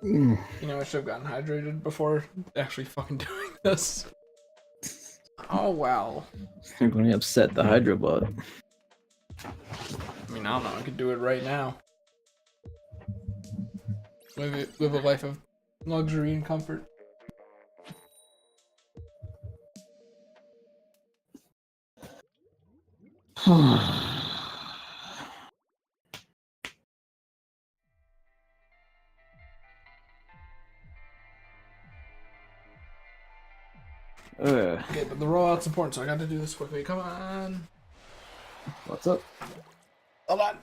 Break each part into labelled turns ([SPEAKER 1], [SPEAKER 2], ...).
[SPEAKER 1] Mm.
[SPEAKER 2] You know, I should have gotten hydrated before actually fucking doing this. Oh, wow.
[SPEAKER 1] You're going to upset the Hydro bot.
[SPEAKER 2] I mean, I don't know. I could do it right now. Live a life of luxury and comfort. Okay, but the rollout's important, so I got to do this quickly. Come on.
[SPEAKER 1] What's up?
[SPEAKER 2] Hold on.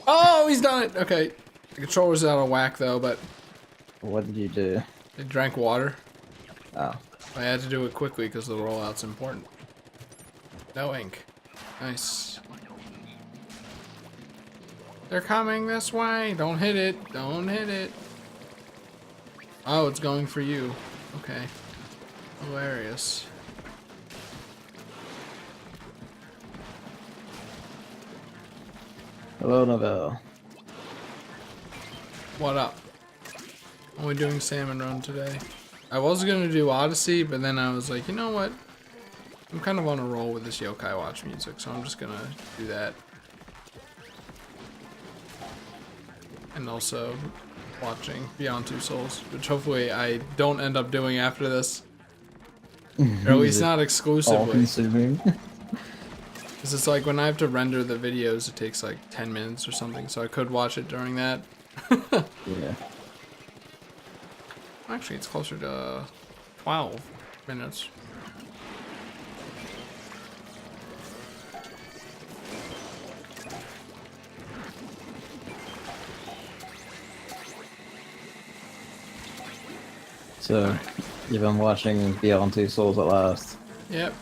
[SPEAKER 2] Oh, he's done it. Okay. The controller's out of whack, though, but
[SPEAKER 1] What did you do?
[SPEAKER 2] I drank water.
[SPEAKER 1] Oh.
[SPEAKER 2] I had to do it quickly because the rollout's important. No ink. Nice. They're coming this way. Don't hit it. Don't hit it. Oh, it's going for you. Okay. Hilarious.
[SPEAKER 1] Hello, Novell.
[SPEAKER 2] What up? Only doing Salmon Run today. I was gonna do Odyssey, but then I was like, you know what? I'm kind of on a roll with this Yokai Watch music, so I'm just gonna do that. And also watching Beyond Two Souls, which hopefully I don't end up doing after this. Or at least not exclusively.
[SPEAKER 1] All-consuming.
[SPEAKER 2] Because it's like when I have to render the videos, it takes like 10 minutes or something, so I could watch it during that.
[SPEAKER 1] Yeah.
[SPEAKER 2] Actually, it's closer to 12 minutes.
[SPEAKER 1] So, you've been watching Beyond Two Souls at last.
[SPEAKER 2] Yep.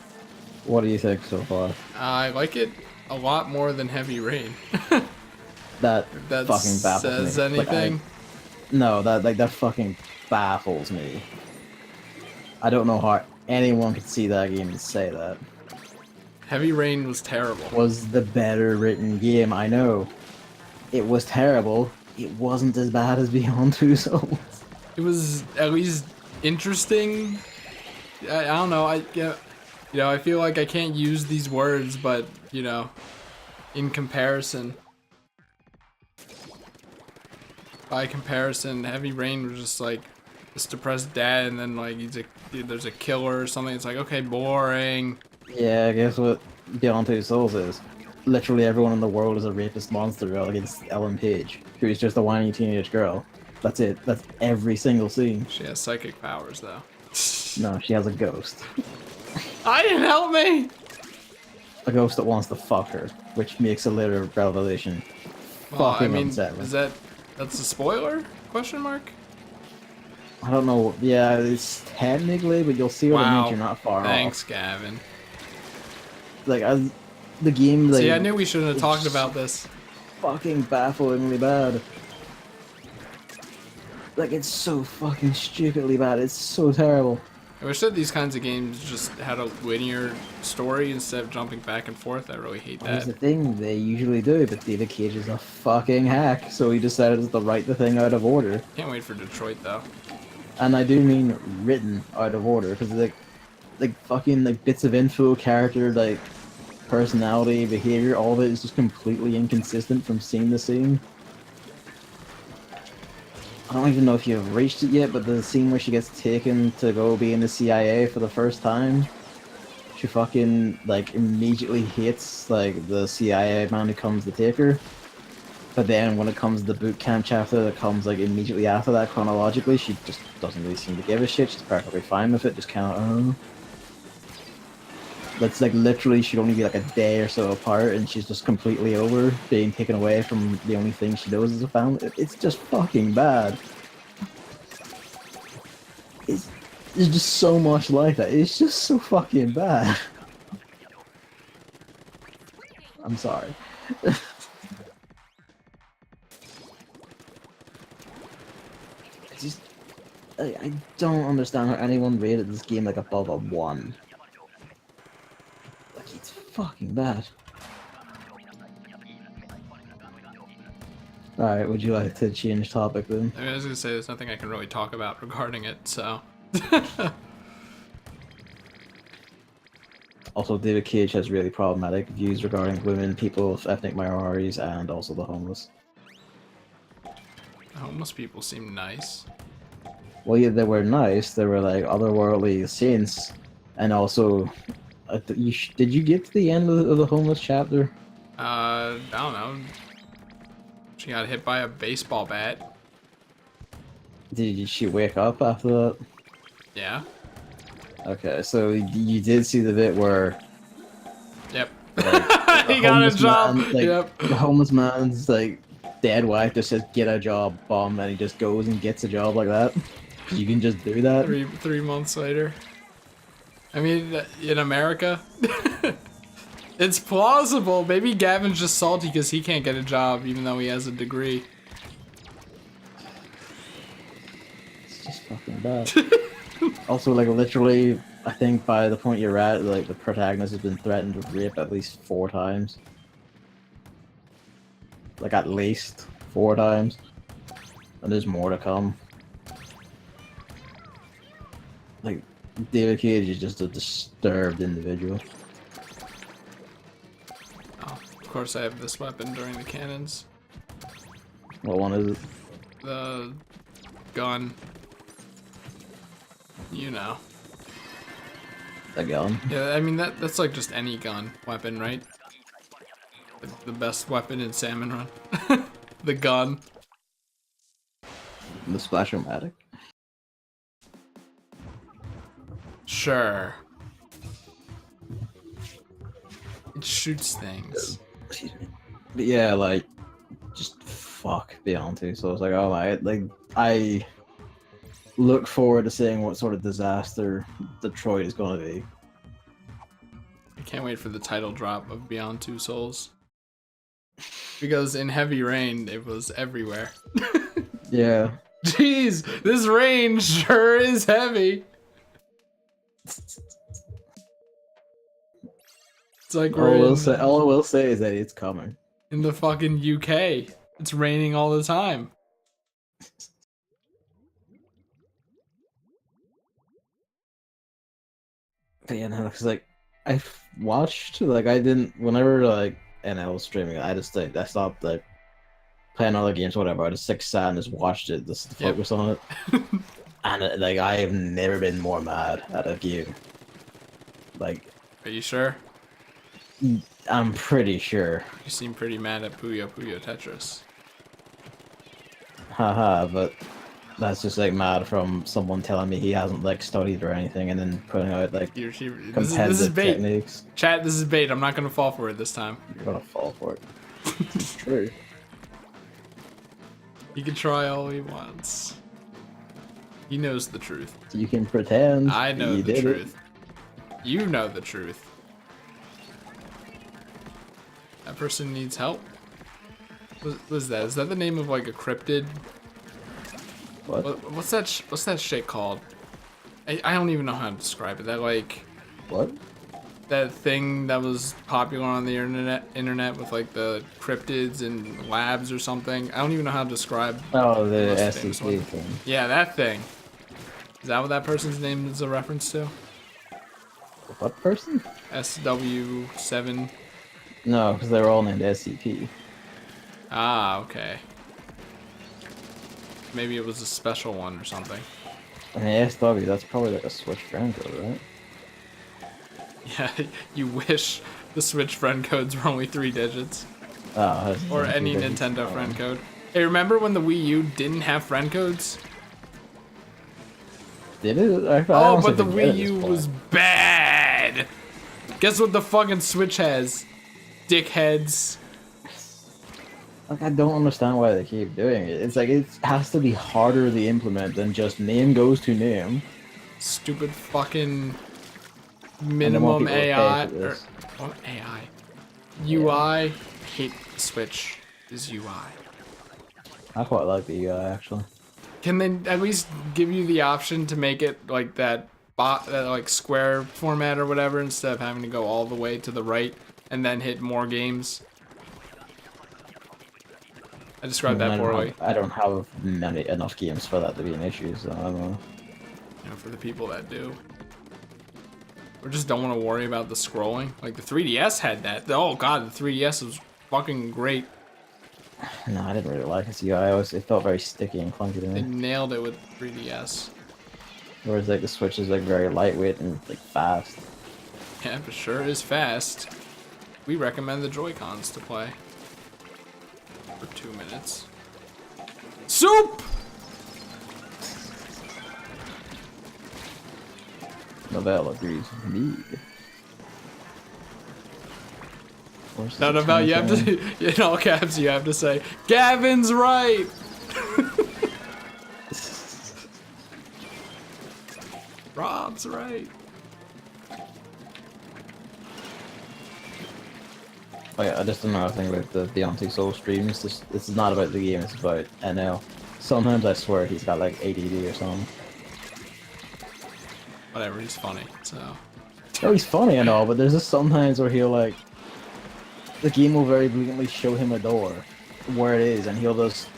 [SPEAKER 1] What do you think so far?
[SPEAKER 2] I like it a lot more than Heavy Rain.
[SPEAKER 1] That
[SPEAKER 2] That
[SPEAKER 1] fucking baffles
[SPEAKER 2] says
[SPEAKER 1] me.
[SPEAKER 2] anything?
[SPEAKER 1] No, that fucking baffles me. I don't know how anyone could see that game and say that.
[SPEAKER 2] Heavy Rain was terrible.
[SPEAKER 1] Was the better written game, I know. It was terrible. It wasn't as bad as Beyond Two Souls.
[SPEAKER 2] It was at least interesting. I don't know. I feel like I can't use these words, but you know, in comparison. By comparison, Heavy Rain was just like this depressed dad, and then like there's a killer or something. It's like, okay, boring.
[SPEAKER 1] Yeah, I guess what Beyond Two Souls is. Literally everyone in the world is a rapist monster against Ellen Page, who's just a whiny teenage girl. That's it. That's every single scene.
[SPEAKER 2] She has psychic powers though.
[SPEAKER 1] No, she has a ghost.
[SPEAKER 2] I didn't help me.
[SPEAKER 1] A ghost that wants to fuck her, which makes a later revelation
[SPEAKER 2] Well,
[SPEAKER 1] fucking
[SPEAKER 2] I mean,
[SPEAKER 1] unsettling.
[SPEAKER 2] that's a spoiler? Question mark?
[SPEAKER 1] I don't know. Yeah, it's technically, but you'll see what it
[SPEAKER 2] Wow.
[SPEAKER 1] means. You're not far
[SPEAKER 2] Thanks,
[SPEAKER 1] off.
[SPEAKER 2] Gavin.
[SPEAKER 1] Like, the game, like,
[SPEAKER 2] See, I knew we shouldn't have talked about this.
[SPEAKER 1] fucking bafflingly bad. Like, it's so fucking stupidly bad. It's so terrible.
[SPEAKER 2] I wish that these kinds of games just had a linear story instead of jumping back and forth. I really hate
[SPEAKER 1] Here's
[SPEAKER 2] that.
[SPEAKER 1] the thing, they usually do, but David Cage is a fucking hack, so he decided to write the thing out of order.
[SPEAKER 2] Can't wait for Detroit though.
[SPEAKER 1] And I do mean written out of order, because like fucking like bits of info, character, like personality, behavior, all of it is just completely inconsistent from scene to scene. I don't even know if you've reached it yet, but the scene where she gets taken to go be in the CIA for the first time, she fucking like immediately hates like the CIA man who comes to take her. But then when it comes to the boot camp chapter that comes like immediately after that chronologically, she just doesn't really seem to give a shit. She's perfectly fine with it, just kind of That's like literally should only be like a day or so apart, and she's just completely over being taken away from the only thing she knows as a family. It's just fucking bad. There's just so much like that. It's just so fucking bad. I'm sorry. I don't understand how anyone rated this game like above a 1. Like, it's fucking bad. Alright, would you like to change topic then?
[SPEAKER 2] I mean, I was gonna say there's nothing I can really talk about regarding it, so.
[SPEAKER 1] Also, David Cage has really problematic views regarding women, people of ethnic minorities, and also the homeless.
[SPEAKER 2] Homeless people seem nice.
[SPEAKER 1] Well, yeah, they were nice. They were like otherworldly saints, and also, did you get to the end of the homeless chapter?
[SPEAKER 2] I don't know. She got hit by a baseball bat.
[SPEAKER 1] Did she wake up after that?
[SPEAKER 2] Yeah.
[SPEAKER 1] Okay, so you did see the bit where
[SPEAKER 2] Yep.
[SPEAKER 1] like,
[SPEAKER 2] He got a job.
[SPEAKER 1] man, like,
[SPEAKER 2] Yep.
[SPEAKER 1] the homeless man's like dead wife just says get a job, bomb, and he just goes and gets a job like that. You can just do that.
[SPEAKER 2] 3 months later. I mean, in America, it's plausible. Maybe Gavin's just salty because he can't get a job even though he has a degree.
[SPEAKER 1] It's just fucking bad. Also, like, literally, I think by the point you're at, like, the protagonist has been threatened with rape at least 4 times. Like, at least 4 times. And there's more to come. Like, David Cage is just a disturbed individual.
[SPEAKER 2] Oh, of course I have this weapon during the cannons.
[SPEAKER 1] What one is it?
[SPEAKER 2] The gun. You know.
[SPEAKER 1] A gun?
[SPEAKER 2] Yeah, I mean, that's like just any gun weapon, right? The best weapon in Salmon Run. The gun.
[SPEAKER 1] The Splash-O-Matic?
[SPEAKER 2] Sure. It shoots things.
[SPEAKER 1] But yeah, like, just fuck Beyond 2. So I was like, oh my, like, I look forward to seeing what sort of disaster Detroit is going to be.
[SPEAKER 2] I can't wait for the title drop of Beyond Two Souls. Because in Heavy Rain, it was everywhere.
[SPEAKER 1] Yeah.
[SPEAKER 2] Jeez, this rain sure is heavy. It's like
[SPEAKER 1] All I will say is that it's coming.
[SPEAKER 2] in the fucking UK. It's raining all the time.
[SPEAKER 1] But yeah, no, because like I watched, like I didn't whenever like NL was streaming, I just like I stopped like playing other games, whatever. I just like sat and just watched it, just to focus on it. And like I have never been more mad at a game. Like,
[SPEAKER 2] Are you sure?
[SPEAKER 1] I'm pretty sure.
[SPEAKER 2] You seem pretty mad at Puyo Puyo Tetris.
[SPEAKER 1] Haha, but that's just like mad from someone telling me he hasn't like studied or anything, and then putting out like
[SPEAKER 2] This is
[SPEAKER 1] competitive
[SPEAKER 2] bait.
[SPEAKER 1] techniques.
[SPEAKER 2] Chat, this is bait. I'm not gonna fall for it this time.
[SPEAKER 1] You're gonna fall for it. It's true.
[SPEAKER 2] He can try all he wants. He knows the truth.
[SPEAKER 1] You can pretend.
[SPEAKER 2] I know
[SPEAKER 1] you
[SPEAKER 2] the
[SPEAKER 1] did
[SPEAKER 2] truth. You know the truth. That person needs help. What is that? Is that the name of like a cryptid?
[SPEAKER 1] What?
[SPEAKER 2] What's that shit called? I don't even know how to describe it. That like
[SPEAKER 1] What?
[SPEAKER 2] that thing that was popular on the internet with like the cryptids and labs or something. I don't even know how to describe.
[SPEAKER 1] Oh, the
[SPEAKER 2] most famous
[SPEAKER 1] SCP
[SPEAKER 2] one.
[SPEAKER 1] thing.
[SPEAKER 2] Yeah, that thing. Is that what that person's name is a reference to?
[SPEAKER 1] What person?
[SPEAKER 2] SW7.
[SPEAKER 1] No, because they were all named SCP.
[SPEAKER 2] Ah, okay. Maybe it was a special one or something.
[SPEAKER 1] I mean, SW, that's probably like a Switch friend code, right?
[SPEAKER 2] Yeah, you wish the Switch friend codes were only 3 digits.
[SPEAKER 1] Oh,
[SPEAKER 2] Or any Nintendo friend code. Hey, remember when the Wii U didn't have friend codes?
[SPEAKER 1] Did it? I
[SPEAKER 2] Oh,
[SPEAKER 1] honestly
[SPEAKER 2] but the
[SPEAKER 1] forget at
[SPEAKER 2] Wii
[SPEAKER 1] this
[SPEAKER 2] U
[SPEAKER 1] point.
[SPEAKER 2] was bad! Guess what the fucking Switch has? Dickheads.
[SPEAKER 1] Like, I don't understand why they keep doing it. It's like, it has to be harder to implement than just name goes to name.
[SPEAKER 2] Stupid fucking
[SPEAKER 1] And they want
[SPEAKER 2] minimum
[SPEAKER 1] people to pay
[SPEAKER 2] AI.
[SPEAKER 1] for this.
[SPEAKER 2] What AI? UI. Hate Switch is UI.
[SPEAKER 1] I quite like the UI, actually.
[SPEAKER 2] Can they at least give you the option to make it like that like square format or whatever instead of having to go all the way to the right and then hit more games? I described that poorly.
[SPEAKER 1] I don't have enough games for that to be an issue, so I don't know.
[SPEAKER 2] You know, for the people that do. Or just don't want to worry about the scrolling. Like the 3DS had that. Oh god, the 3DS was fucking great.
[SPEAKER 1] No, I didn't really like its UI. It felt very sticky and clunky to
[SPEAKER 2] They
[SPEAKER 1] me.
[SPEAKER 2] nailed it with 3DS.
[SPEAKER 1] Whereas like the Switch is like very lightweight and like fast.
[SPEAKER 2] Yeah, but sure is fast. We recommend the Joy-Cons to play. For 2 minutes. Soup!
[SPEAKER 1] Novell agrees with me.
[SPEAKER 2] Not about you have to in all caps you have to say Gavin's right. Rob's right.
[SPEAKER 1] Oh yeah, just another thing with the Beyond Soul streams. This is not about the game, it's about NL. Sometimes I swear he's got like ADD or something.
[SPEAKER 2] Whatever, he's funny, so.
[SPEAKER 1] Oh, he's funny and all, but there's just sometimes where he'll like, the game will very blatantly show him a door, where it is, and he'll just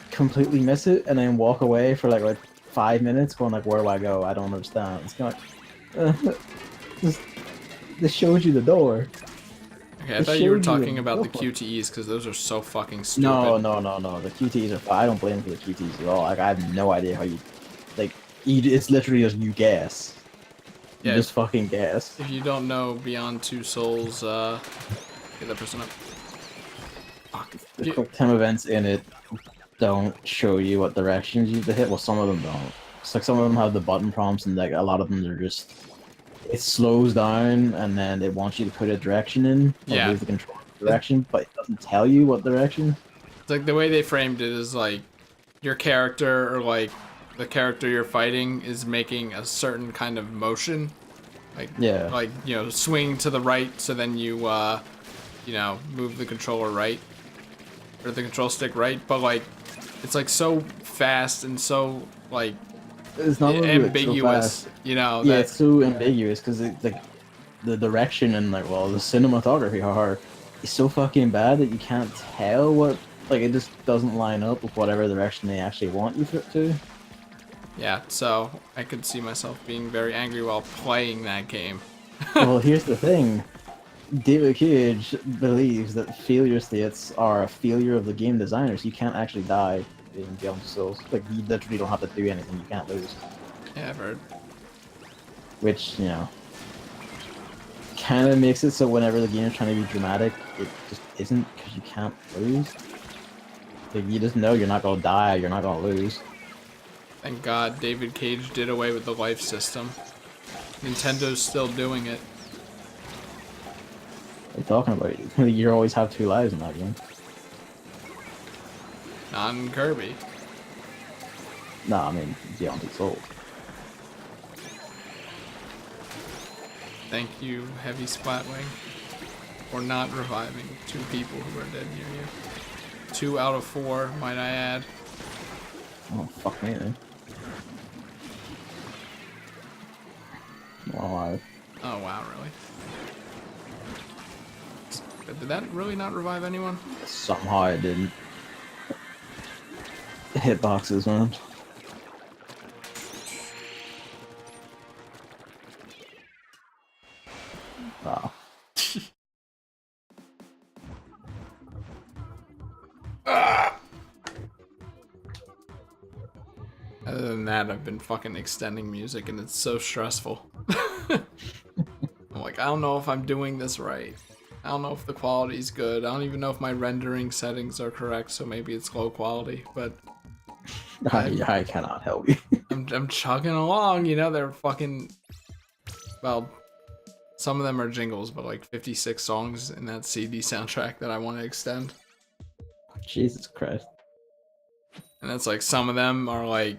[SPEAKER 1] completely miss it, and then walk away for like 5 minutes, going like, where do I go? I don't understand. It's kind of like, this shows you the door.
[SPEAKER 2] Okay, I thought you were talking about the QTEs, because those are so fucking stupid.
[SPEAKER 1] No. The QTEs are fine. I don't blame him for the QTEs at all. Like, I have no idea how you, like, it's literally just you guess. You just fucking guess.
[SPEAKER 2] If you don't know Beyond Two Souls, get that person up. Fuck.
[SPEAKER 1] The quick time events in it don't show you what directions you have to hit. Well, some of them don't. It's like some of them have the button prompts, and like a lot of them are just, it slows down and then it wants you to put a direction in, or move the control direction, but it doesn't tell you what direction.
[SPEAKER 2] It's like the way they framed it is like your character, or like the character you're fighting is making a certain kind of motion, like you know, swing to the right, so then you you know, move the controller right, or the control stick right, but like it's like so fast and so like
[SPEAKER 1] it's not
[SPEAKER 2] ambiguous, so you know.
[SPEAKER 1] Yeah, it's so ambiguous because like the direction and like, well, the cinematography is so fucking bad that you can't tell what, like, it just doesn't line up with whatever direction they actually want you to.
[SPEAKER 2] Yeah, so I could see myself being very angry while playing that game.
[SPEAKER 1] Well, here's the thing. David Cage believes that failure states are a failure of the game designers. You can't actually die in Beyond Souls. Like, you literally don't have to do anything. You can't lose.
[SPEAKER 2] Yeah, I've heard.
[SPEAKER 1] Which, you know, kind of makes it so whenever the game is trying to be dramatic, it just isn't, because you can't lose. Like, you just know you're not going to die, you're not going to lose.
[SPEAKER 2] Thank God David Cage did away with the life system. Nintendo still doing it.
[SPEAKER 1] What are you talking about? You always have 2 lives in that game.
[SPEAKER 2] Not in Kirby.
[SPEAKER 1] No, I mean, Beyond Souls.
[SPEAKER 2] Thank you, Heavy Splatwing, for not reviving 2 people who are dead near you. 2 out of 4, might I add.
[SPEAKER 1] Oh, fuck me then. Oh,
[SPEAKER 2] oh wow, really? Did that really not revive anyone?
[SPEAKER 1] Somehow it didn't. Hitboxes, man. Wow.
[SPEAKER 2] Other than that, I've been fucking extending music and it's so stressful. I'm like, I don't know if I'm doing this right. I don't know if the quality's good. I don't even know if my rendering settings are correct, so maybe it's low quality, but
[SPEAKER 1] I cannot help you.
[SPEAKER 2] I'm chugging along, you know. They're fucking, well, some of them are jingles, but like 56 songs in that CD soundtrack that I want to extend.
[SPEAKER 1] Jesus Christ.
[SPEAKER 2] And it's like some of them are like,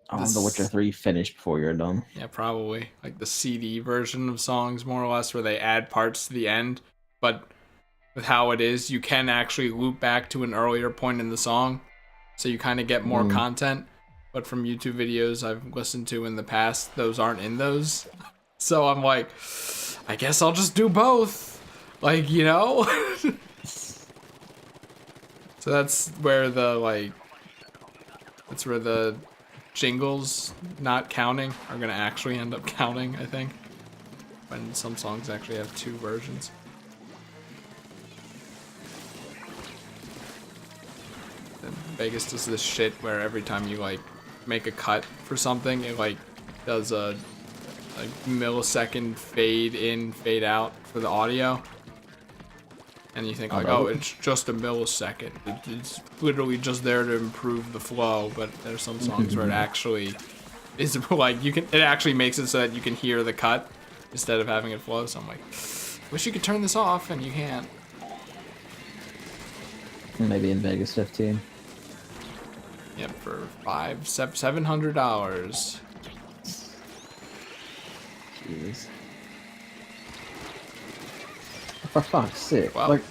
[SPEAKER 1] The Witcher 3 finished before you're done.
[SPEAKER 2] Yeah, probably. Like the CD version of songs, more or less, where they add parts to the end. But with how it is, you can actually loop back to an earlier point in the song. So you kind of get more content. But from YouTube videos I've listened to in the past, those aren't in those. So I'm like, I guess I'll just do both. Like, you know? So So that's where the jingles not counting are gonna actually end up counting, I think. When some songs actually have 2 versions. And Vegas does this shit where every time you like make a cut for something, it like does a millisecond fade in, fade out for the audio. And you think like, oh, it's just a millisecond. It's literally just there to improve the flow. But there's some songs where it actually is like it actually makes it so that you can hear the cut instead of having it flow. So I'm like, wish you could turn this off, and you can't.
[SPEAKER 1] Maybe in Vegas 15.
[SPEAKER 2] Yep, for $700.
[SPEAKER 1] Jeez. For fuck's sake!
[SPEAKER 2] Wow.
[SPEAKER 1] Like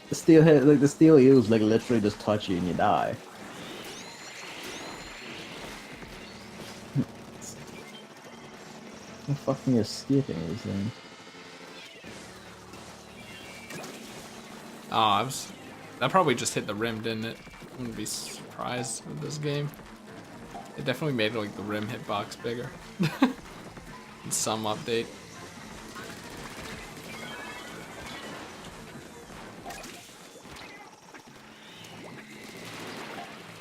[SPEAKER 1] the steel head, like the steel eels, like literally just touch you and you die. How fucking escaping these things?
[SPEAKER 2] Oh, that probably just hit the rim, didn't it? I wouldn't be surprised with this game. It definitely made like the rim hitbox bigger. In some update.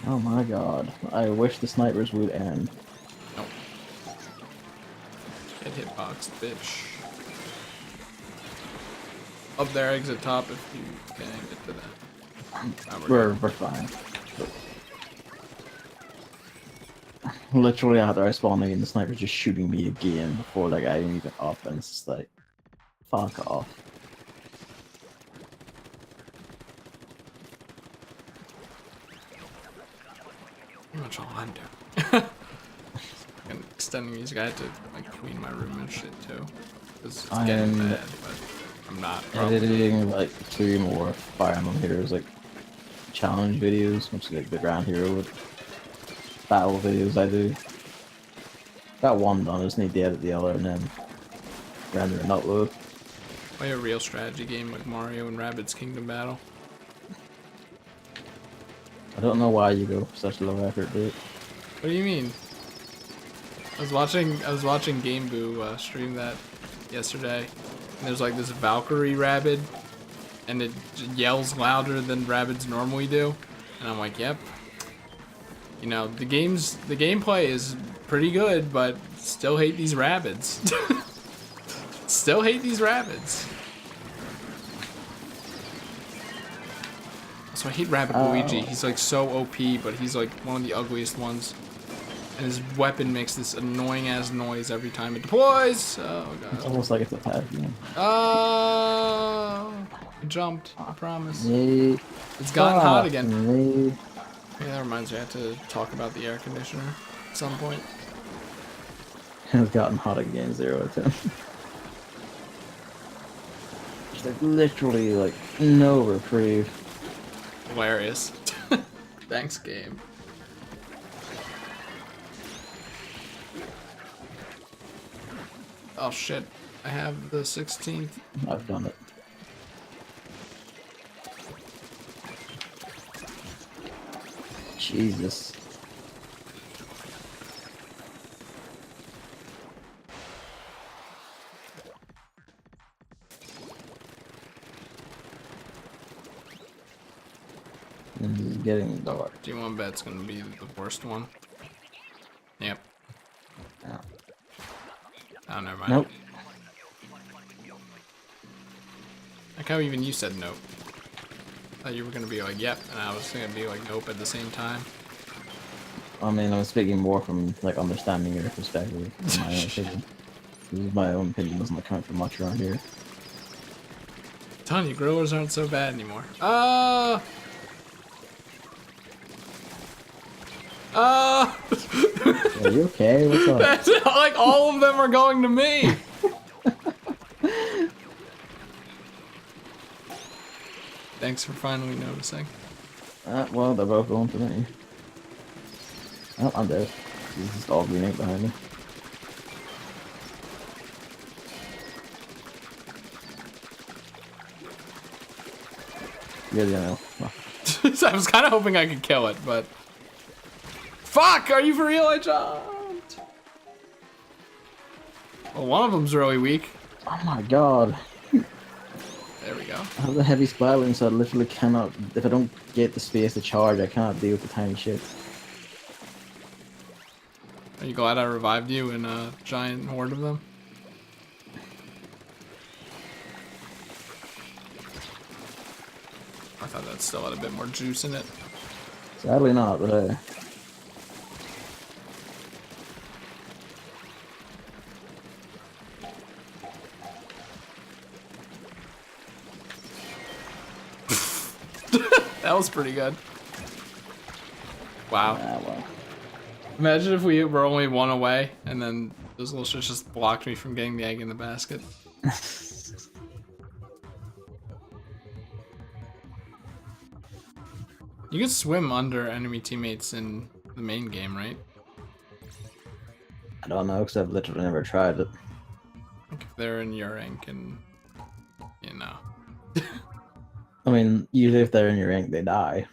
[SPEAKER 1] Oh my god! I wish the snipers would end.
[SPEAKER 2] Nope. Get hitboxed, bitch. Up there, exit top if you can get to that. Oh,
[SPEAKER 1] We're fine. Literally after I spawned in, the sniper's just shooting me again before like I even up, and it's just like, fuck off.
[SPEAKER 2] Pretty much all I'm doing. And extending these guys to like clean my room and shit too. Cause it's getting bad, but I'm not.
[SPEAKER 1] Editing like 2 more Fire Emblem Heroes like challenge videos, which is like the ground hero battle videos I do. Got one done, I just need to edit the other and then render and upload.
[SPEAKER 2] Play a real strategy game like Mario and Rabbids Kingdom Battle.
[SPEAKER 1] I don't know why you go for such low effort, dude.
[SPEAKER 2] What do you mean? I was watching Game Boo stream that yesterday. And there's like this Valkyrie Rabbid, and it yells louder than Rabbids normally do. And I'm like, yep. You know, the gameplay is pretty good, but still hate these Rabbids. Still hate these Rabbids. So I hate Rabbid Luigi. He's like so OP, but he's like one of the ugliest ones. And his weapon makes this annoying ass noise every time it deploys. Oh god.
[SPEAKER 1] It's almost like it's a pad game.
[SPEAKER 2] Oh, I jumped. I promise.
[SPEAKER 1] Me.
[SPEAKER 2] It's gotten hot again.
[SPEAKER 1] Me.
[SPEAKER 2] Yeah, that reminds me. I have to talk about the air conditioner at some point.
[SPEAKER 1] It's gotten hot again. 0 out of 10. Just like literally like no reprieve.
[SPEAKER 2] Hilarious. Thanks, game. Oh shit. I have the 16th.
[SPEAKER 1] I've done it. Jesus. This is getting dark.
[SPEAKER 2] Do you want to bet it's gonna be the worst one? Yep.
[SPEAKER 1] No.
[SPEAKER 2] Oh, never mind.
[SPEAKER 1] Nope.
[SPEAKER 2] Like how even you said nope. Thought you were gonna be like, yep, and I was gonna be like, nope at the same time.
[SPEAKER 1] I mean, I'm speaking more from like understanding your perspective. From my own opinion. This is my own opinion. Doesn't account for much around here.
[SPEAKER 2] Telling you, grillers aren't so bad anymore.
[SPEAKER 1] Are you okay? What's up?
[SPEAKER 2] Like all of them are going to me. Thanks for finally noticing.
[SPEAKER 1] Well, they're both going for me. Oh, I'm dead. There's this dog green behind me. Yeah, yeah, no.
[SPEAKER 2] I was kind of hoping I could kill it, but... Fuck! Are you for real? I jumped! Well, one of them's really weak.
[SPEAKER 1] Oh my god.
[SPEAKER 2] There we go.
[SPEAKER 1] I have the heavy spiraling, so I literally cannot... If I don't get the space to charge, I cannot deal with the tiny shit.
[SPEAKER 2] Are you glad I revived you in a giant horde of them? I thought that still had a bit more juice in it.
[SPEAKER 1] Sadly not, but
[SPEAKER 2] That was pretty good. Wow.
[SPEAKER 1] well.
[SPEAKER 2] Imagine if we were only one away, and then those little shits just blocked me from getting the egg in the basket. You can swim under enemy teammates in the main game, right?
[SPEAKER 1] I don't know, because I've literally never tried it.
[SPEAKER 2] Like if they're in your rank and, you know.
[SPEAKER 1] I mean, usually if they're in your rank, they die.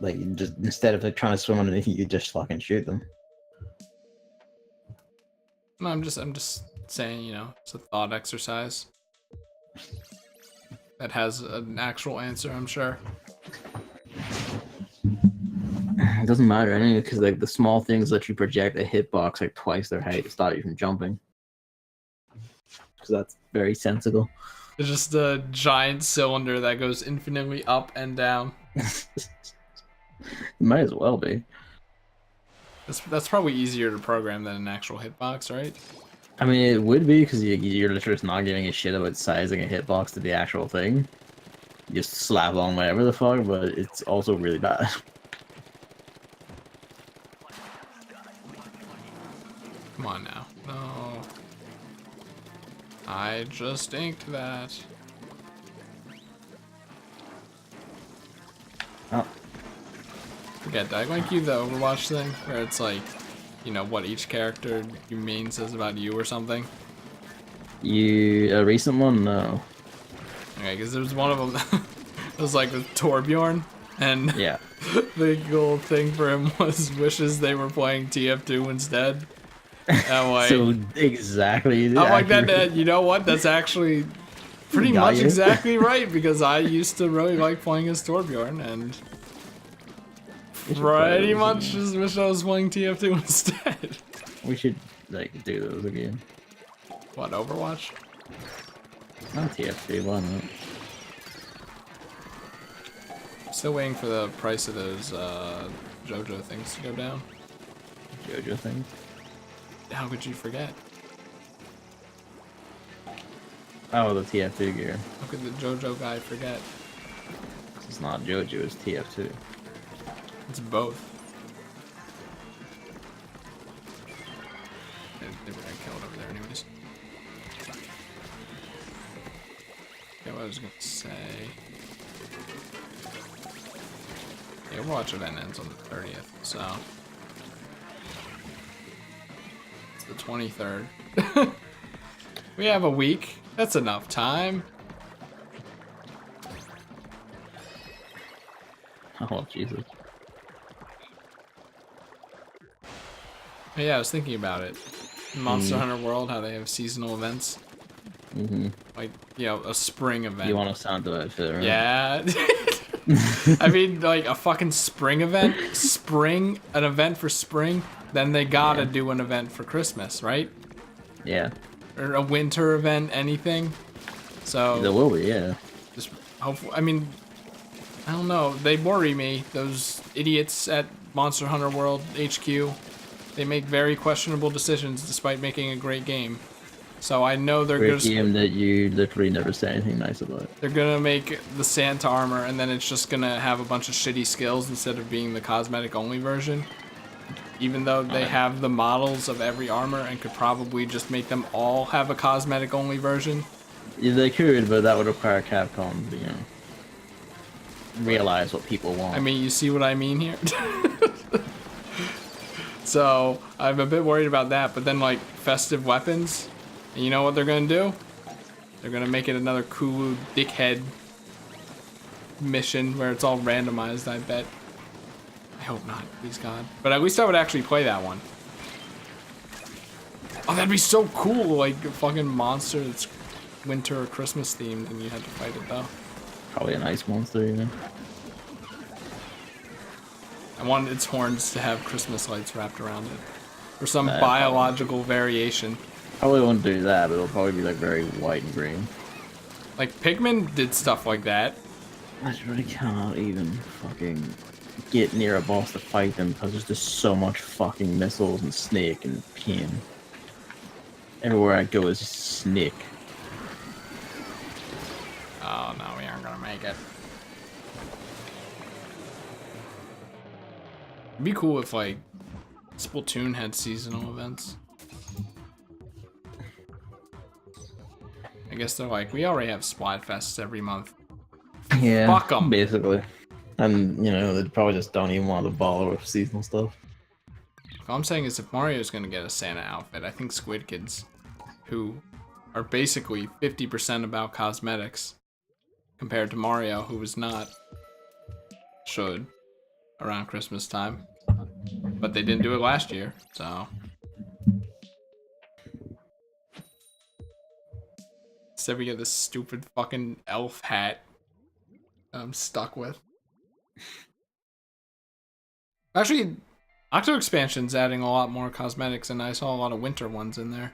[SPEAKER 1] Like, you just instead of like trying to swim underneath, you just fucking shoot them.
[SPEAKER 2] No, I'm just saying, you know, it's a thought exercise. That has an actual answer, I'm sure.
[SPEAKER 1] It doesn't matter anyway, because like the small things let you project a hitbox like twice their height to stop you from jumping. Because that's very sensible.
[SPEAKER 2] It's just a giant cylinder that goes infinitely up and down.
[SPEAKER 1] It might as well be.
[SPEAKER 2] That's probably easier to program than an actual hitbox, right?
[SPEAKER 1] I mean, it would be, because you're literally just not giving a shit about sizing a hitbox to the actual thing. You just slap on whatever the fuck, but it's also really bad.
[SPEAKER 2] Come on now. No. I just inked that.
[SPEAKER 1] Oh.
[SPEAKER 2] Forget that. Like you the Overwatch thing, where it's like, you know, what each character you main says about you or something.
[SPEAKER 1] A recent one? No.
[SPEAKER 2] Okay, because there was one of them it was like with Torbjorn, and
[SPEAKER 1] yeah.
[SPEAKER 2] the cool thing for him was wishes they were playing TF2 instead. And like,
[SPEAKER 1] So exactly.
[SPEAKER 2] I'm like that. You know what? That's actually pretty much exactly right, because I used to really like playing as Torbjorn, and pretty much just wish I was playing TF2 instead.
[SPEAKER 1] We should like do those again.
[SPEAKER 2] What, Overwatch?
[SPEAKER 1] Not TF2, why not?
[SPEAKER 2] Still waiting for the price of those JoJo things to go down.
[SPEAKER 1] JoJo things?
[SPEAKER 2] How could you forget?
[SPEAKER 1] Oh, the TF2 gear.
[SPEAKER 2] How could the JoJo guy forget?
[SPEAKER 1] It's not JoJo, it's TF2.
[SPEAKER 2] It's both. They were gonna kill it over there anyways. Okay, what I was gonna say... Yeah, Overwatch event ends on the 30th, so... It's the 23rd. We have a week. That's enough time.
[SPEAKER 1] Oh, Jesus.
[SPEAKER 2] Yeah, I was thinking about it. In Monster Hunter World, how they have seasonal events. Like, you know, a spring event.
[SPEAKER 1] You want to sound to that fit, right?
[SPEAKER 2] Yeah. I mean, like, a fucking spring event? An event for spring? Then they gotta do an event for Christmas, right?
[SPEAKER 1] Yeah.
[SPEAKER 2] Or a winter event, anything. So...
[SPEAKER 1] There will be, yeah.
[SPEAKER 2] Just hopefully, I mean, I don't know. They worry me, those idiots at Monster Hunter World HQ. They make very questionable decisions despite making a great game. So I know they're
[SPEAKER 1] Great game that you literally never say anything nice about.
[SPEAKER 2] They're gonna make the Santa armor, and then it's just gonna have a bunch of shitty skills instead of being the cosmetic only version. Even though they have the models of every armor and could probably just make them all have a cosmetic only version.
[SPEAKER 1] Yeah, they could, but that would require Capcom to, you know, realize what people want.
[SPEAKER 2] I mean, you see what I mean here? So, I'm a bit worried about that, but then, like, festive weapons, and you know what they're gonna do? They're gonna make it another Kulu dickhead mission where it's all randomized, I bet. I hope not, please God. But at least I would actually play that one. Oh, that'd be so cool, like a fucking monster that's winter or Christmas themed and you had to fight it though.
[SPEAKER 1] Probably an ice monster, even.
[SPEAKER 2] I want its horns to have Christmas lights wrapped around it. Or some biological variation.
[SPEAKER 1] Probably won't do that, but it'll probably be like very white and green.
[SPEAKER 2] Like Pikmin did stuff like that.
[SPEAKER 1] I just really cannot even fucking get near a boss to fight them because there's just so much fucking missiles and snake and pin. Everywhere I go is just snake.
[SPEAKER 2] Oh no, we aren't gonna make it. It'd be cool if like Splatoon had seasonal events. I guess they're like, we already have Splatfests every month.
[SPEAKER 1] Yeah,
[SPEAKER 2] fuck them.
[SPEAKER 1] Basically. And, you know, they probably just don't even want to bother with seasonal stuff.
[SPEAKER 2] All I'm saying is if Mario's gonna get a Santa outfit, I think Squid Kids, who are basically 50% about cosmetics, compared to Mario, who was not, should, around Christmas time. But they didn't do it last year, so. Instead we get this stupid fucking elf hat I'm stuck with. Actually, Octo Expansion's adding a lot more cosmetics, and I saw a lot of winter ones in there.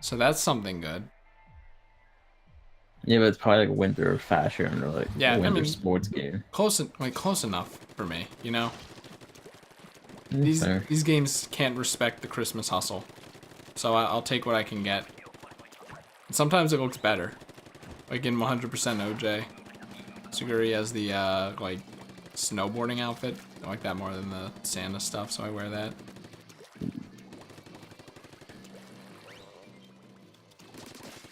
[SPEAKER 2] So that's something good.
[SPEAKER 1] Yeah, but it's probably like winter fashion or like winter sports game.
[SPEAKER 2] Close enough for me, you know. These games can't respect the Christmas hustle, so I'll take what I can get. And sometimes it looks better, like in 100% OJ. Suguri has the like snowboarding outfit. I like that more than the Santa stuff, so I wear that.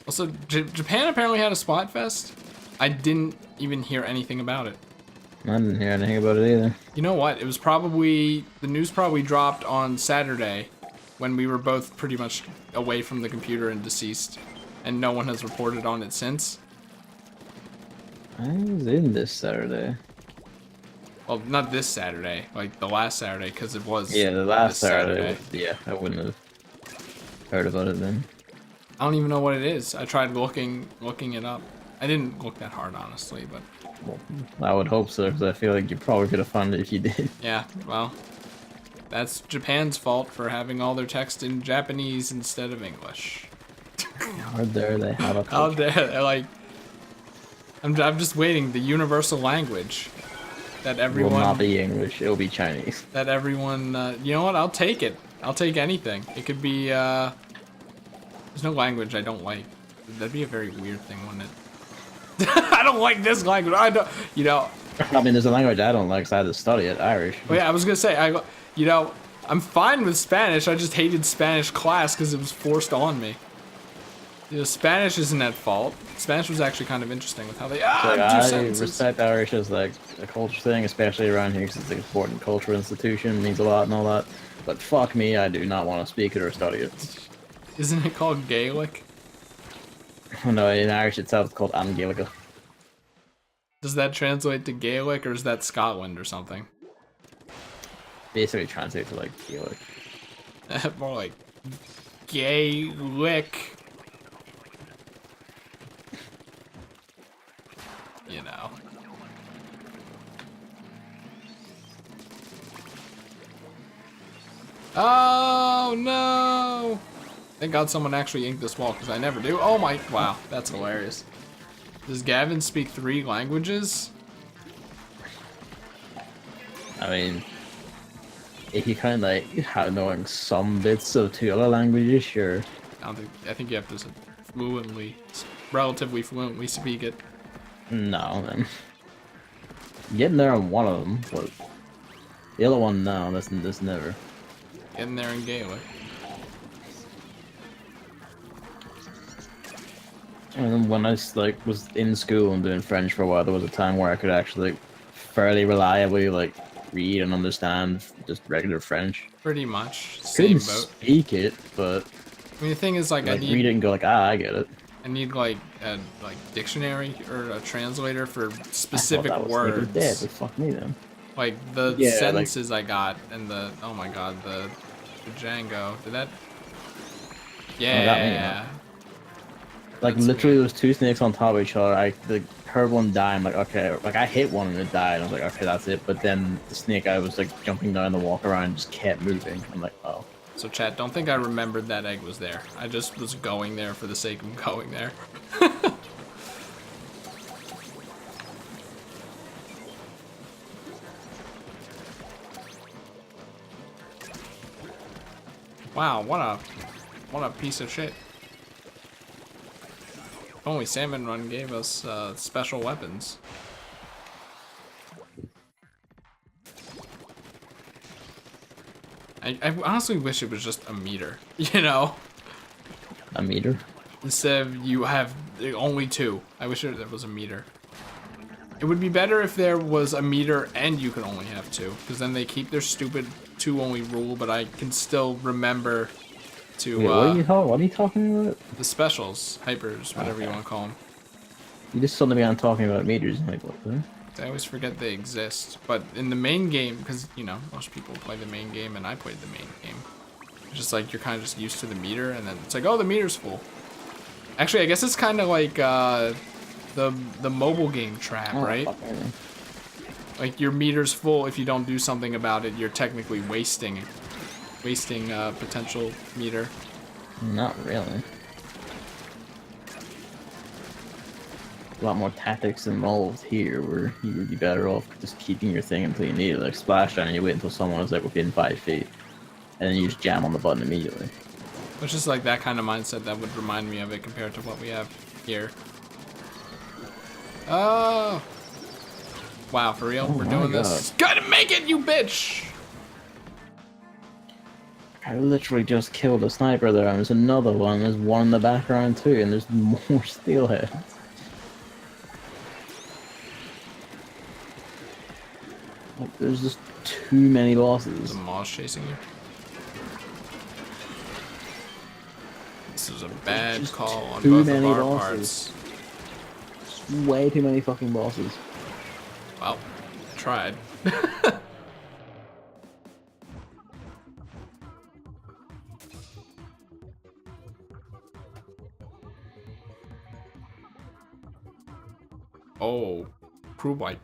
[SPEAKER 2] Also, Japan apparently had a Splatfest. I didn't even hear anything about it.
[SPEAKER 1] I didn't hear anything about it either.
[SPEAKER 2] You know what? It was probably, the news probably dropped on Saturday when we were both pretty much away from the computer and deceased. And no one has reported on it since.
[SPEAKER 1] I was in this Saturday.
[SPEAKER 2] Well, not this Saturday, like the last Saturday, because it was.
[SPEAKER 1] Yeah, the last Saturday. Yeah, I wouldn't have heard about it then.
[SPEAKER 2] I don't even know what it is. I tried looking it up. I didn't look that hard, honestly, but.
[SPEAKER 1] Well, I would hope so, because I feel like you probably could have found it if you did.
[SPEAKER 2] Yeah, well, that's Japan's fault for having all their text in Japanese instead of English.
[SPEAKER 1] How dare they have a culture?
[SPEAKER 2] How dare, like, I'm just waiting, the universal language that everyone...
[SPEAKER 1] It will not be English, it'll be Chinese.
[SPEAKER 2] That everyone, you know what, I'll take it. I'll take anything. It could be, there's no language I don't like. That'd be a very weird thing, wouldn't it? I don't like this language. I don't, you know.
[SPEAKER 1] I mean, there's a language I don't like, because I had to study it, Irish.
[SPEAKER 2] Well, yeah, I was gonna say, you know, I'm fine with Spanish. I just hated Spanish class because it was forced on me. You know, Spanish isn't at fault. Spanish was actually kind of interesting with how they
[SPEAKER 1] I respect Irish as like a culture thing, especially around here because it's an important cultural institution, means a lot and all that. But fuck me, I do not want to speak it or study it.
[SPEAKER 2] Isn't it called Gaelic?
[SPEAKER 1] No, in Irish itself it's called Angelica.
[SPEAKER 2] Does that translate to Gaelic or is that Scotland or something?
[SPEAKER 1] Basically translates to like Gaelic.
[SPEAKER 2] More like Gaelic. You know. Oh no! Thank God someone actually inked this wall because I never do. Oh my, wow, that's hilarious. Does Gavin speak 3 languages?
[SPEAKER 1] I mean, if you kind of like have knowing some bits of 2 other languages, sure.
[SPEAKER 2] I think you have to relatively fluently speak it.
[SPEAKER 1] No, man. Getting there on one of them, but the other one, no, that's never.
[SPEAKER 2] Getting there in Gaelic.
[SPEAKER 1] And then when I was in school and doing French for a while, there was a time where I could actually fairly reliably read and understand just regular French.
[SPEAKER 2] Pretty much. Same boat.
[SPEAKER 1] Speak it, but
[SPEAKER 2] I mean, the thing is, I
[SPEAKER 1] read it and go I get it.
[SPEAKER 2] I need like a dictionary or a translator for specific
[SPEAKER 1] I thought that
[SPEAKER 2] words.
[SPEAKER 1] was dead, but fuck me then.
[SPEAKER 2] Like the
[SPEAKER 1] Yeah,
[SPEAKER 2] sentences I got and the oh my god the Django. Did that? Yeah.
[SPEAKER 1] Oh, got me, yeah. Like
[SPEAKER 2] That's
[SPEAKER 1] literally,
[SPEAKER 2] me.
[SPEAKER 1] there was two snakes on top of each other. I heard one die. I'm like, okay. Like I hit one and it died. I was like, okay, that's it. But then the snake I was like jumping down the walk around just kept moving. I'm like, oh.
[SPEAKER 2] So chat, don't think I remembered that egg was there. I just was going there for the sake of going there. Wow, what a piece of shit. If only Salmon Run gave us special weapons. I honestly wish it was just a meter, you know?
[SPEAKER 1] A meter?
[SPEAKER 2] Instead of you have only two. I wish there was a meter. It would be better if there was a meter and you could only have two, because then they keep their stupid two only rule, but I can still remember to
[SPEAKER 1] Wait, what are you talking about?
[SPEAKER 2] the specials, hypers, whatever you want to call them.
[SPEAKER 1] You just suddenly began talking about meters. I'm like, what the?
[SPEAKER 2] I always forget they exist, but in the main game, because you know most people play the main game, and I played the main game. It's just like you're kind of just used to the meter, and then it's like, oh, the meter's full. Actually, I guess it's kind of like the mobile game trap, right? Like your meter's full. If you don't do something about it, you're technically wasting potential meter.
[SPEAKER 1] Not really. A lot more tactics involved here, where you would be better off just keeping your thing until you need it, like splashdown, and you wait until someone is like within 5 feet, and then you just jam on the button immediately.
[SPEAKER 2] It's just like that kind of mindset that would remind me of it compared to what we have here. Oh! Wow, for real? We're doing this? Gotta make it, you bitch!
[SPEAKER 1] I literally just killed a sniper there, and there's another one, there's one in the background too, and there's more steelheads. Like, there's just too many bosses.
[SPEAKER 2] The moss chasing you. This is a bad call on both of our parts.
[SPEAKER 1] Way too many fucking bosses.
[SPEAKER 2] Well, I tried. Oh, crew wipe.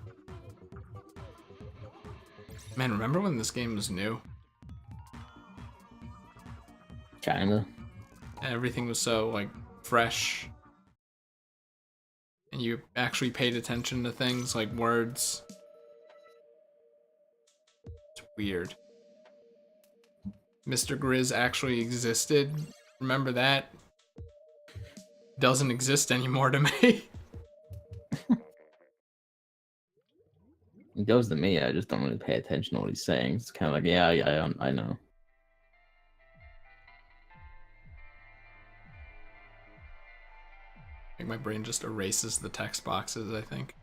[SPEAKER 2] Man, remember when this game was new?
[SPEAKER 1] Kinda.
[SPEAKER 2] And everything was so, like, fresh. And you actually paid attention to things like words. It's weird. Mr. Grizz actually existed. Remember that? Doesn't exist anymore to me.
[SPEAKER 1] He does to me, I just don't really pay attention to what he's saying. It's kind of like, yeah, I know.
[SPEAKER 2] I think my brain just erases the text boxes, I think.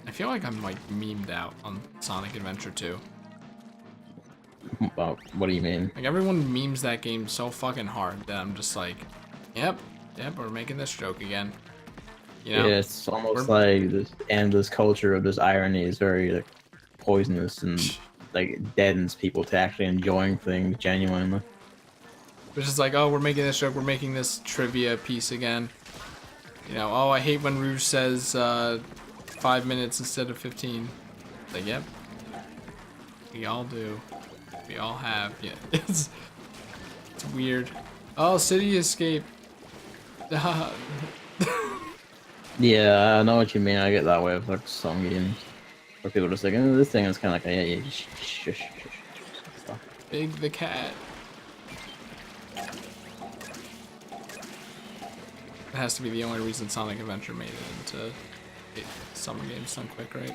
[SPEAKER 2] I feel like I'm like memed out on Sonic Adventure 2.
[SPEAKER 1] What do you mean?
[SPEAKER 2] Like everyone memes that game so fucking hard that I'm just like, yep, we're making this joke again. You know?
[SPEAKER 1] Yeah, it's almost like this endless culture of this irony is very like poisonous and like deadens people to actually enjoying things genuinely.
[SPEAKER 2] Which is like, oh, we're making this joke, we're making this trivia piece again. You know, oh, I hate when Rouge says 5 minutes instead of 15. Like, yep. We all do. We all have. Yeah, it's weird. Oh, City Escape.
[SPEAKER 1] Yeah, I know what you mean. I get that way with like some games where people are just like, oh, this thing is kind of like, yeah, shush.
[SPEAKER 2] Big the cat. It has to be the only reason Sonic Adventure made it into summer games done quick, right?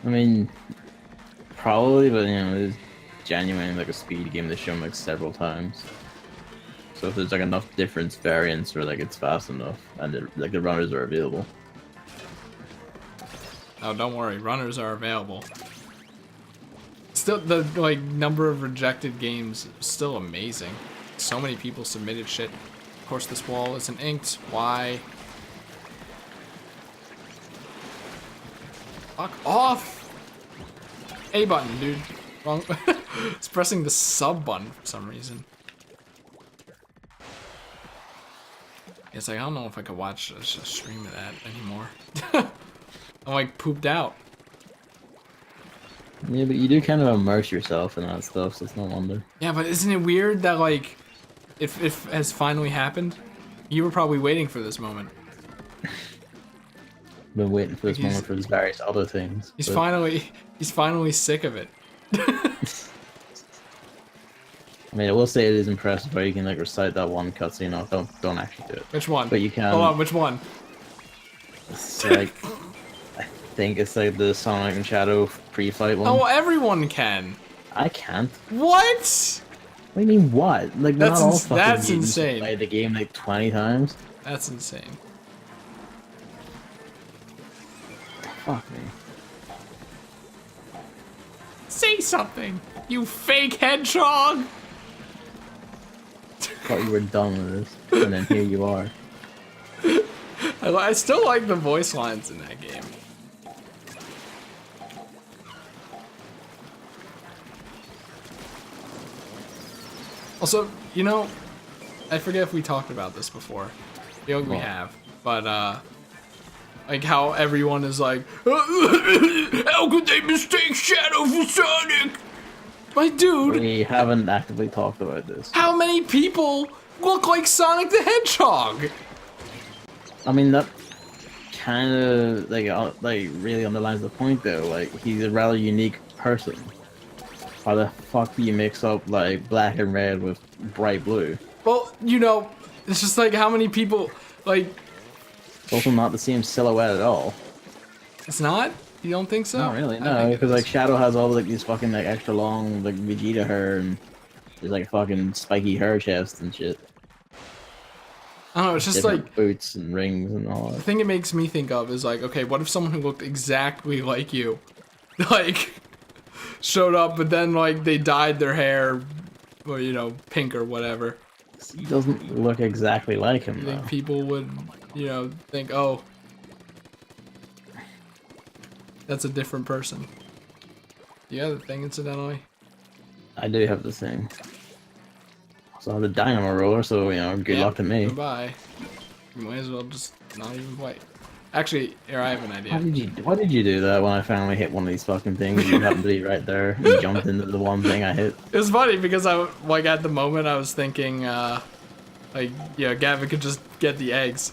[SPEAKER 1] I mean, Probably, but it's genuinely like a speed game. They show them like several times. So if there's like enough difference variants or like it's fast enough and like the runners are available.
[SPEAKER 2] Oh, don't worry, runners are available. Still, the like number of rejected games is still amazing. So many people submitted shit. Of course, this wall isn't inked. Why? Fuck off! A button, dude. Wrong. It's pressing the sub button for some reason. It's like, I don't know if I could watch a stream of that anymore. I'm like pooped out.
[SPEAKER 1] Yeah, but you do kind of immerse yourself in that stuff, so it's no wonder.
[SPEAKER 2] Yeah, but isn't it weird that like, if it has finally happened, you were probably waiting for this moment.
[SPEAKER 1] Been waiting for this moment for his various other things.
[SPEAKER 2] He's finally sick of it.
[SPEAKER 1] I mean, I will say it is impressive how you can like recite that one cutscene. No, don't actually do it.
[SPEAKER 2] Which one?
[SPEAKER 1] But you can.
[SPEAKER 2] Hold on, which one?
[SPEAKER 1] It's like, I think it's like the Sonic and Shadow pre-fight one.
[SPEAKER 2] Oh, everyone can.
[SPEAKER 1] I can't.
[SPEAKER 2] What?
[SPEAKER 1] What do you mean what? Like
[SPEAKER 2] That's
[SPEAKER 1] not all fucking
[SPEAKER 2] that's
[SPEAKER 1] games
[SPEAKER 2] insane.
[SPEAKER 1] play the game like 20 times.
[SPEAKER 2] That's insane.
[SPEAKER 1] Fuck me.
[SPEAKER 2] Say something, you fake hedgehog.
[SPEAKER 1] Thought you were done with this, and then here you are.
[SPEAKER 2] I still like the voice lines in that game. Also, you know, I forget if we talked about this before. We have, but like how everyone is like, how could they mistake Shadow for Sonic? My dude.
[SPEAKER 1] We haven't actively talked about this.
[SPEAKER 2] How many people look like Sonic the Hedgehog?
[SPEAKER 1] I mean, that kind of like really underlines the point though. Like, he's a rather unique person. How the fuck do you mix up like black and red with bright blue?
[SPEAKER 2] Well, you know, it's just like how many people like.
[SPEAKER 1] It's also not the same silhouette at all.
[SPEAKER 2] It's not? You don't think so?
[SPEAKER 1] Not really, no. Because like Shadow has all like these fucking like extra long like Vegeta hair and there's like fucking spiky hair chest and shit.
[SPEAKER 2] I don't know. It's just
[SPEAKER 1] different
[SPEAKER 2] like
[SPEAKER 1] boots and rings and all that.
[SPEAKER 2] The thing it makes me think of is like, okay, what if someone who looked exactly like you, like, showed up, but then like they dyed their hair, or you know, pink or whatever.
[SPEAKER 1] He doesn't look exactly like him.
[SPEAKER 2] You
[SPEAKER 1] though.
[SPEAKER 2] think people would, you know, think, oh, that's a different person. You have the thing, incidentally?
[SPEAKER 1] I do have the thing. So I have the dynamo roller, so you know, good luck to me.
[SPEAKER 2] Goodbye. You might as well just not even play. Actually, here I have an idea.
[SPEAKER 1] Why did you do that when I finally hit one of these fucking things? You happened to be right there. You jumped into the one thing I hit.
[SPEAKER 2] It was funny because I like at the moment I was thinking, like, yeah, Gavin could just get the eggs.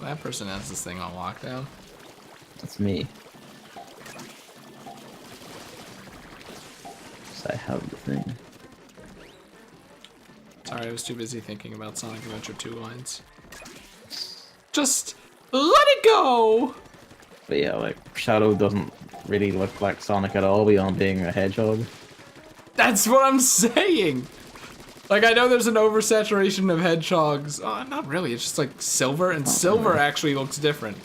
[SPEAKER 2] That person has this thing on lockdown.
[SPEAKER 1] That's me. So I have the thing.
[SPEAKER 2] Sorry, I was too busy thinking about Sonic Adventure 2 lines. Just let it go!
[SPEAKER 1] But yeah, like, Shadow doesn't really look like Sonic at all beyond being a hedgehog.
[SPEAKER 2] That's what I'm saying! Like, I know there's an oversaturation of hedgehogs. Not really, it's just like silver, and silver actually looks different.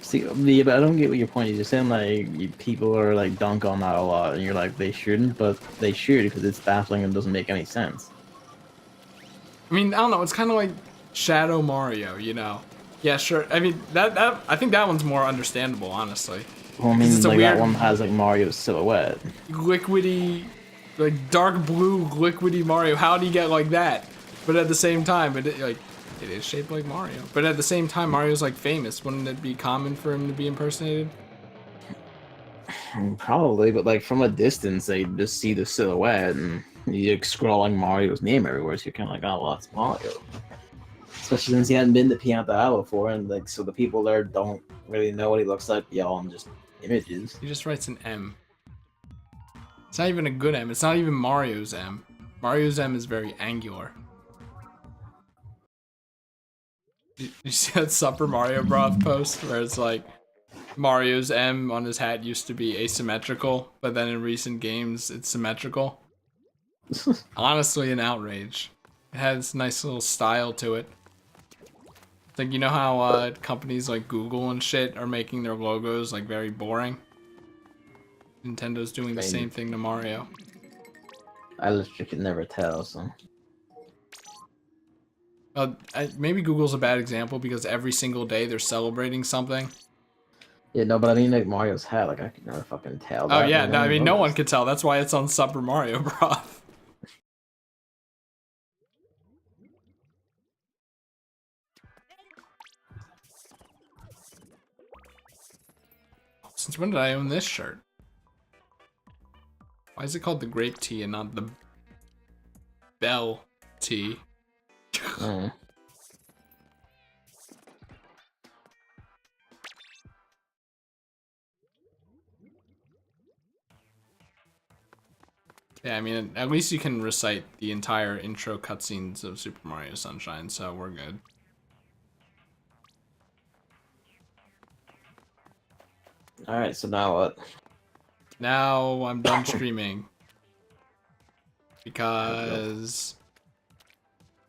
[SPEAKER 1] See, yeah, but I don't get what your point is. You're saying, like, people are, like, dunk on that a lot, and you're like, they shouldn't, but they should, because it's baffling and doesn't make any sense.
[SPEAKER 2] I mean, I don't know, it's kind of like Shadow Mario, you know? Yeah, sure, I mean, I think that one's more understandable, honestly.
[SPEAKER 1] Well, I mean, like, that one has, like, Mario's silhouette.
[SPEAKER 2] Liquidy, like, dark blue, liquidy Mario, how do you get like that? But at the same time, it is shaped like Mario. But at the same time, Mario's like famous. Wouldn't it be common for him to be impersonated?
[SPEAKER 1] Probably, but like from a distance, they just see the silhouette and you're scrolling Mario's name everywhere, so you're kind of like, oh, well, it's Mario. Especially since he hadn't been to Pianta before, and like, so the people there don't really know what he looks like beyond just images.
[SPEAKER 2] He just writes an M. It's not even a good M. It's not even Mario's M. Mario's M is very angular. You see that Super Mario Bros. Post where it's like Mario's M on his hat used to be asymmetrical, but then in recent games it's symmetrical. Honestly, an outrage. It has nice little style to it. It's like, you know how companies like Google and shit are making their logos like very boring? Nintendo's doing the same thing to Mario.
[SPEAKER 1] I literally could never tell, so.
[SPEAKER 2] Maybe Google's a bad example because every single day they're celebrating something.
[SPEAKER 1] Yeah, no, but I mean, like, Mario's hat, like, I could never fucking tell
[SPEAKER 2] Oh
[SPEAKER 1] that.
[SPEAKER 2] yeah,
[SPEAKER 1] Like,
[SPEAKER 2] no, I mean, no one
[SPEAKER 1] noticed.
[SPEAKER 2] could tell. That's why it's on Super Mario Bros. Since when did I own this shirt? Why is it called the grape tea and not the bell tea?
[SPEAKER 1] Mm.
[SPEAKER 2] Yeah, I mean, at least you can recite the entire intro cutscenes of Super Mario Sunshine, so we're good.
[SPEAKER 1] Alright, so now what?
[SPEAKER 2] Now I'm done streaming. Because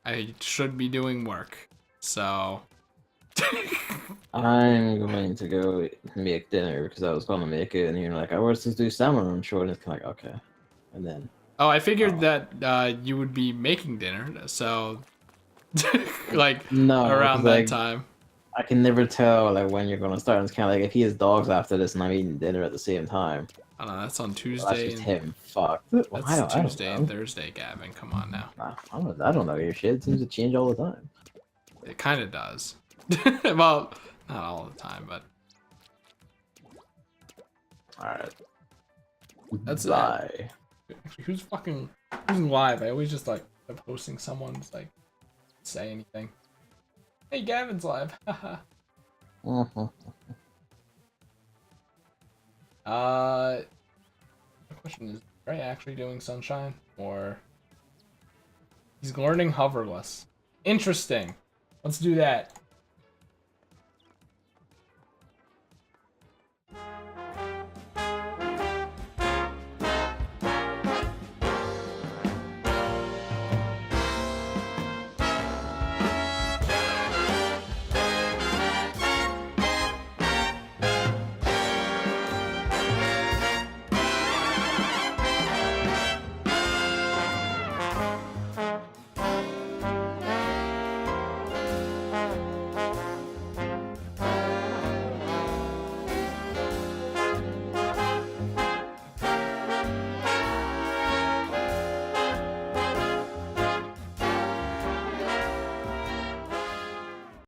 [SPEAKER 2] I should be doing work. So
[SPEAKER 1] I'm going to go make dinner because I was going to make it, and you're like, I was to do salmon on shore, and it's kind of like, okay. And then.
[SPEAKER 2] oh, I figured that you would be making dinner, so like
[SPEAKER 1] No,
[SPEAKER 2] around that
[SPEAKER 1] like,
[SPEAKER 2] time.
[SPEAKER 1] I can never tell like when you're gonna start. It's kind of like if he has dogs after this and I'm eating dinner at the same time.
[SPEAKER 2] I don't know. That's on
[SPEAKER 1] Well,
[SPEAKER 2] Tuesday.
[SPEAKER 1] that's just him. Fuck. Well,
[SPEAKER 2] That's
[SPEAKER 1] I don't
[SPEAKER 2] Tuesday and
[SPEAKER 1] know.
[SPEAKER 2] Thursday, Gavin. Come on now.
[SPEAKER 1] I don't know your shit. It seems to change all the time.
[SPEAKER 2] It kind of does. Well, not all the time, but
[SPEAKER 1] All right.
[SPEAKER 2] that's
[SPEAKER 1] Bye.
[SPEAKER 2] who's live? I always just like posting someone's like say anything. Hey, Gavin's live.
[SPEAKER 1] Mhm.
[SPEAKER 2] The question is, are I actually doing Sunshine or he's learning hoverless? Interesting. Let's do that.